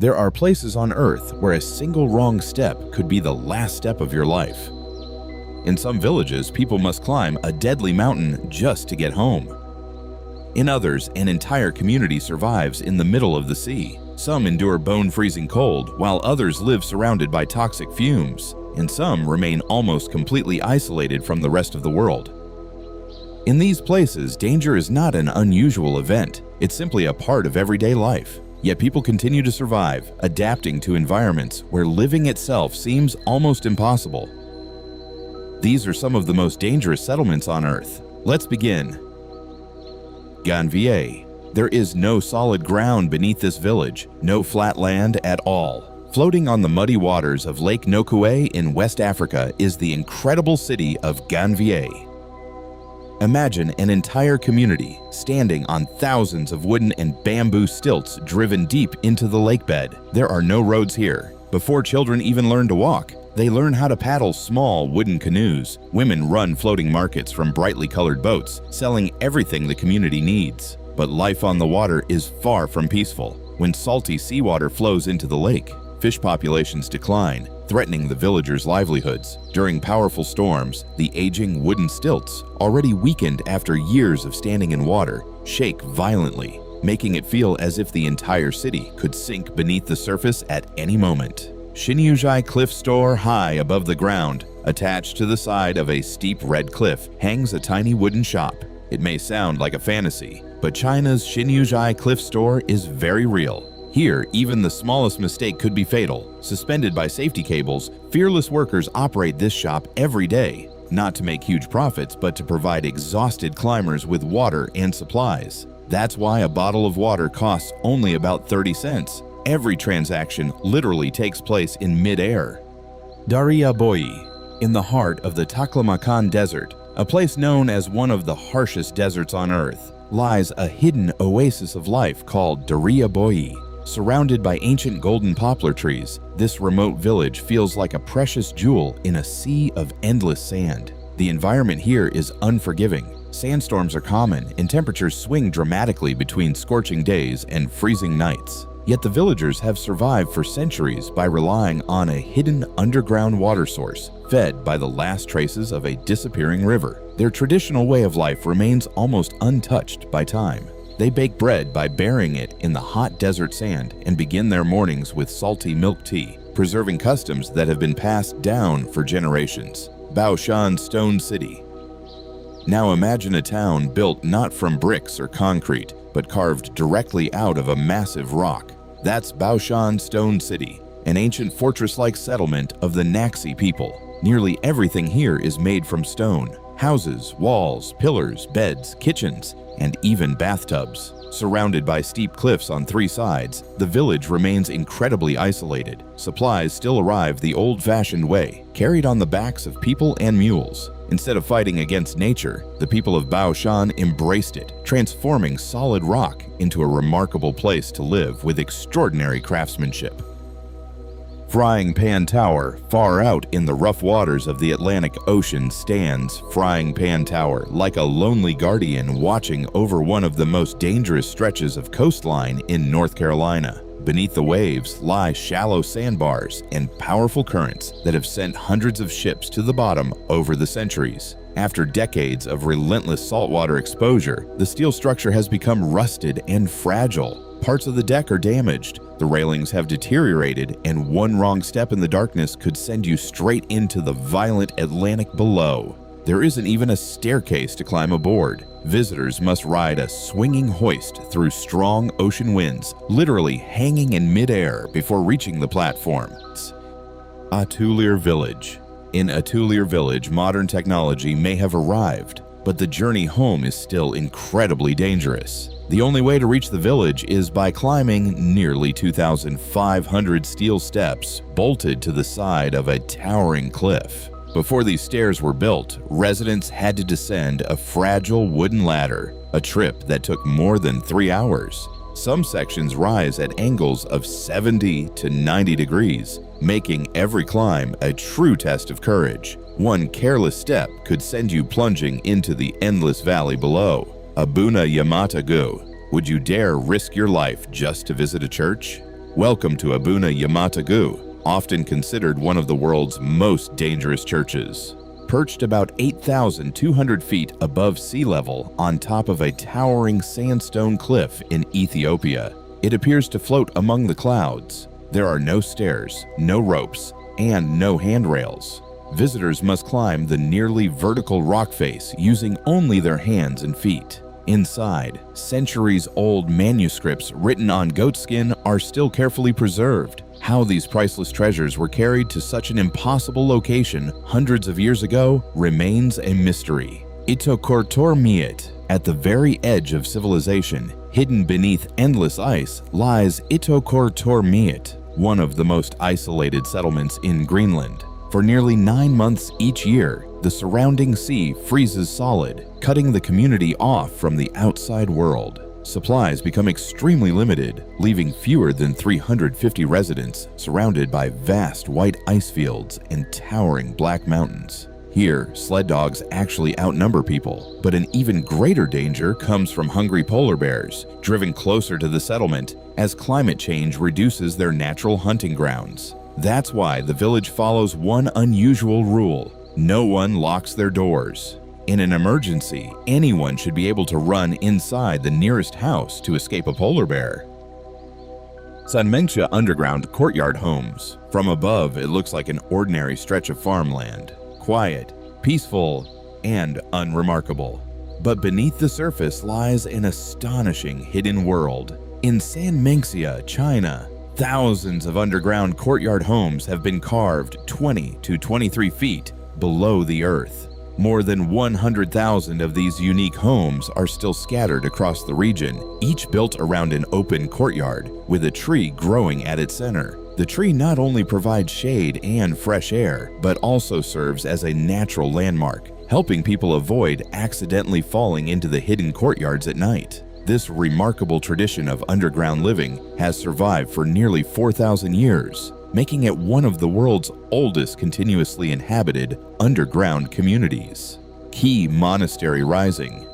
There are places on Earth where a single wrong step could be the last step of your life. In some villages, people must climb a deadly mountain just to get home. In others, an entire community survives in the middle of the sea. Some endure bone-freezing cold, while others live surrounded by toxic fumes, and some remain almost completely isolated from the rest of the world. In these places, danger is not an unusual event. It's simply a part of everyday life. Yet people continue to survive, adapting to environments where living itself seems almost impossible. These are some of the most dangerous settlements on Earth. Let's begin. Ganvier. There is no solid ground beneath this village, no flat land at all. Floating on the muddy waters of Lake Nokue in West Africa is the incredible city of Ganvier. Imagine an entire community standing on thousands of wooden and bamboo stilts driven deep into the lake bed. There are no roads here. Before children even learn to walk, they learn how to paddle small wooden canoes. Women run floating markets from brightly colored boats, selling everything the community needs. But life on the water is far from peaceful. When salty seawater flows into the lake, fish populations decline, threatening the villagers' livelihoods. During powerful storms, the aging wooden stilts, already weakened after years of standing in water, shake violently, making it feel as if the entire city could sink beneath the surface at any moment. Shinyujai Cliff Store, high above the ground, attached to the side of a steep red cliff, hangs a tiny wooden shop. It may sound like a fantasy, but China's Shinyujai Cliff Store is very real. Here, even the smallest mistake could be fatal. Suspended by safety cables, fearless workers operate this shop every day, not to make huge profits, but to provide exhausted climbers with water and supplies. That's why a bottle of water costs only about 30 cents. Every transaction literally takes place in mid-air. Dariaboyi, in the heart of the Taklamakan Desert, a place known as one of the harshest deserts on Earth, lies a hidden oasis of life called Dariaboyi. Surrounded by ancient golden poplar trees, this remote village feels like a precious jewel in a sea of endless sand. The environment here is unforgiving. Sandstorms are common, and temperatures swing dramatically between scorching days and freezing nights. Yet the villagers have survived for centuries by relying on a hidden underground water source, fed by the last traces of a disappearing river. Their traditional way of life remains almost untouched by time. They bake bread by burying it in the hot desert sand and begin their mornings with salty milk tea, preserving customs that have been passed down for generations. Baoshan Stone City. Now imagine a town built not from bricks or concrete, but carved directly out of a massive rock. That's Baoshan Stone City, an ancient fortress-like settlement of the Naxi people. Nearly everything here is made from stone. Houses, walls, pillars, beds, kitchens, and even bathtubs. Surrounded by steep cliffs on three sides, the village remains incredibly isolated. Supplies still arrive the old-fashioned way, carried on the backs of people and mules. Instead of fighting against nature, the people of Baoshan embraced it, transforming solid rock into a remarkable place to live with extraordinary craftsmanship. Frying Pan Tower, far out in the rough waters of the Atlantic Ocean, stands Frying Pan Tower like a lonely guardian watching over one of the most dangerous stretches of coastline in North Carolina. Beneath the waves lie shallow sandbars and powerful currents that have sent hundreds of ships to the bottom over the centuries. After decades of relentless saltwater exposure, the steel structure has become rusted and fragile. Parts of the deck are damaged, the railings have deteriorated, and one wrong step in the darkness could send you straight into the violent Atlantic below. There isn't even a staircase to climb aboard. Visitors must ride a swinging hoist through strong ocean winds, literally hanging in midair before reaching the platform. Atulir Village. In Atulir Village, modern technology may have arrived, but the journey home is still incredibly dangerous. The only way to reach the village is by climbing nearly 2,500 steel steps bolted to the side of a towering cliff. Before these stairs were built, residents had to descend a fragile wooden ladder, a trip that took more than 3 hours. Some sections rise at angles of 70 to 90 degrees, making every climb a true test of courage. One careless step could send you plunging into the endless valley below. Abuna Yamata-gu, would you dare risk your life just to visit a church? Welcome to Abuna Yamata-gu, often considered one of the world's most dangerous churches. Perched about 8,200 feet above sea level on top of a towering sandstone cliff in Ethiopia, it appears to float among the clouds. There are no stairs, no ropes, and no handrails. Visitors must climb the nearly vertical rock face using only their hands and feet. Inside, centuries-old manuscripts written on goatskin are still carefully preserved. How these priceless treasures were carried to such an impossible location hundreds of years ago remains a mystery. Itokortor Miit, at the very edge of civilization, hidden beneath endless ice, lies Itokortor Miit, one of the most isolated settlements in Greenland. For nearly 9 months each year, the surrounding sea freezes solid, cutting the community off from the outside world. Supplies become extremely limited, leaving fewer than 350 residents surrounded by vast white ice fields and towering black mountains. Here, sled dogs actually outnumber people, but an even greater danger comes from hungry polar bears, driven closer to the settlement as climate change reduces their natural hunting grounds. That's why the village follows one unusual rule: no one locks their doors. In an emergency, anyone should be able to run inside the nearest house to escape a polar bear. Sanmengsha underground courtyard homes. From above, it looks like an ordinary stretch of farmland. Quiet, peaceful, and unremarkable. But beneath the surface lies an astonishing hidden world. In Sanmengsha, China, thousands of underground courtyard homes have been carved 20 to 23 feet below the earth. More than 100,000 of these unique homes are still scattered across the region, each built around an open courtyard with a tree growing at its center. The tree not only provides shade and fresh air, but also serves as a natural landmark, helping people avoid accidentally falling into the hidden courtyards at night. This remarkable tradition of underground living has survived for nearly 4,000 years, making it one of the world's oldest continuously inhabited underground communities. Key Monastery Rising.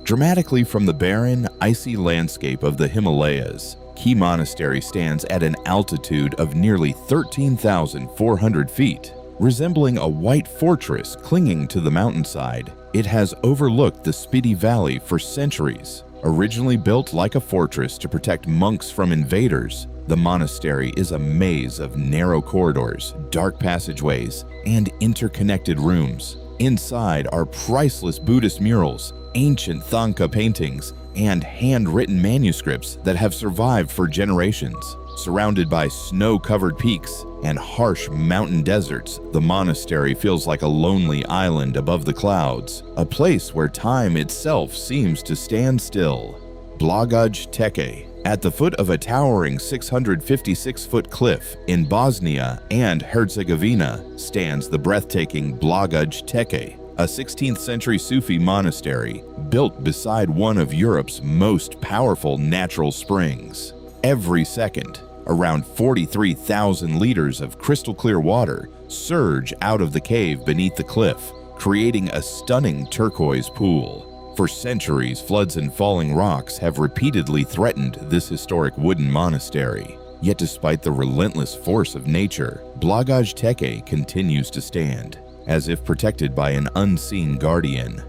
Dramatically from the barren, icy landscape of the Himalayas, Key Monastery stands at an altitude of nearly 13,400 feet. Resembling a white fortress clinging to the mountainside, it has overlooked the Spiti Valley for centuries. Originally built like a fortress to protect monks from invaders, the monastery is a maze of narrow corridors, dark passageways, and interconnected rooms. Inside are priceless Buddhist murals, ancient Thangka paintings, and handwritten manuscripts that have survived for generations. Surrounded by snow-covered peaks and harsh mountain deserts, the monastery feels like a lonely island above the clouds, a place where time itself seems to stand still. Blagaj Teke. At the foot of a towering 656-foot cliff in Bosnia and Herzegovina stands the breathtaking Blagaj Teke, a 16th century Sufi monastery built beside one of Europe's most powerful natural springs. Every second, around 43,000 liters of crystal clear water surge out of the cave beneath the cliff, creating a stunning turquoise pool. For centuries, floods and falling rocks have repeatedly threatened this historic wooden monastery. Yet despite the relentless force of nature, Blagaj Teke continues to stand, as if protected by an unseen guardian.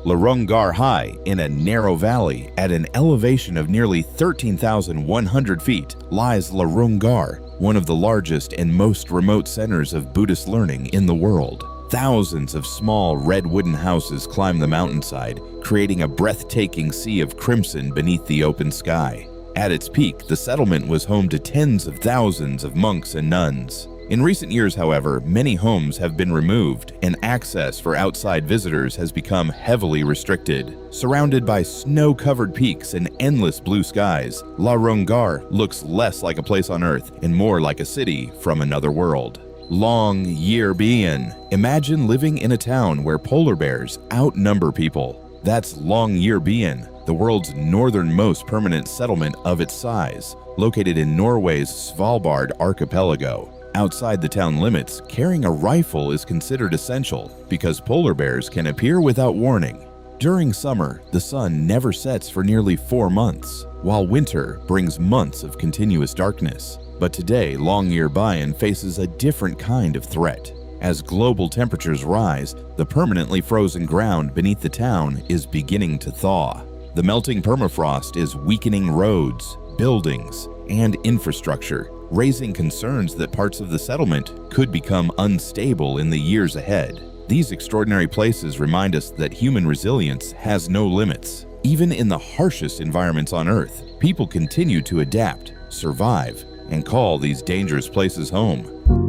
Larungar High, in a narrow valley at an elevation of nearly 13,100 feet, lies Larungar, one of the largest and most remote centers of Buddhist learning in the world. Thousands of small red wooden houses climb the mountainside, creating a breathtaking sea of crimson beneath the open sky. At its peak, the settlement was home to tens of thousands of monks and nuns. In recent years, however, many homes have been removed, and access for outside visitors has become heavily restricted. Surrounded by snow-covered peaks and endless blue skies, Larungar looks less like a place on Earth and more like a city from another world. Longyearbyen. Imagine living in a town where polar bears outnumber people. That's Longyearbyen, the world's northernmost permanent settlement of its size, located in Norway's Svalbard archipelago. Outside the town limits, carrying a rifle is considered essential because polar bears can appear without warning. During summer, the sun never sets for nearly 4 months. while winter brings months of continuous darkness. But today, Longyear Bayan faces a different kind of threat. As global temperatures rise, the permanently frozen ground beneath the town is beginning to thaw. The melting permafrost is weakening roads, buildings, and infrastructure, raising concerns that parts of the settlement could become unstable in the years ahead. These extraordinary places remind us that human resilience has no limits. Even in the harshest environments on Earth, people continue to adapt, survive, and call these dangerous places home.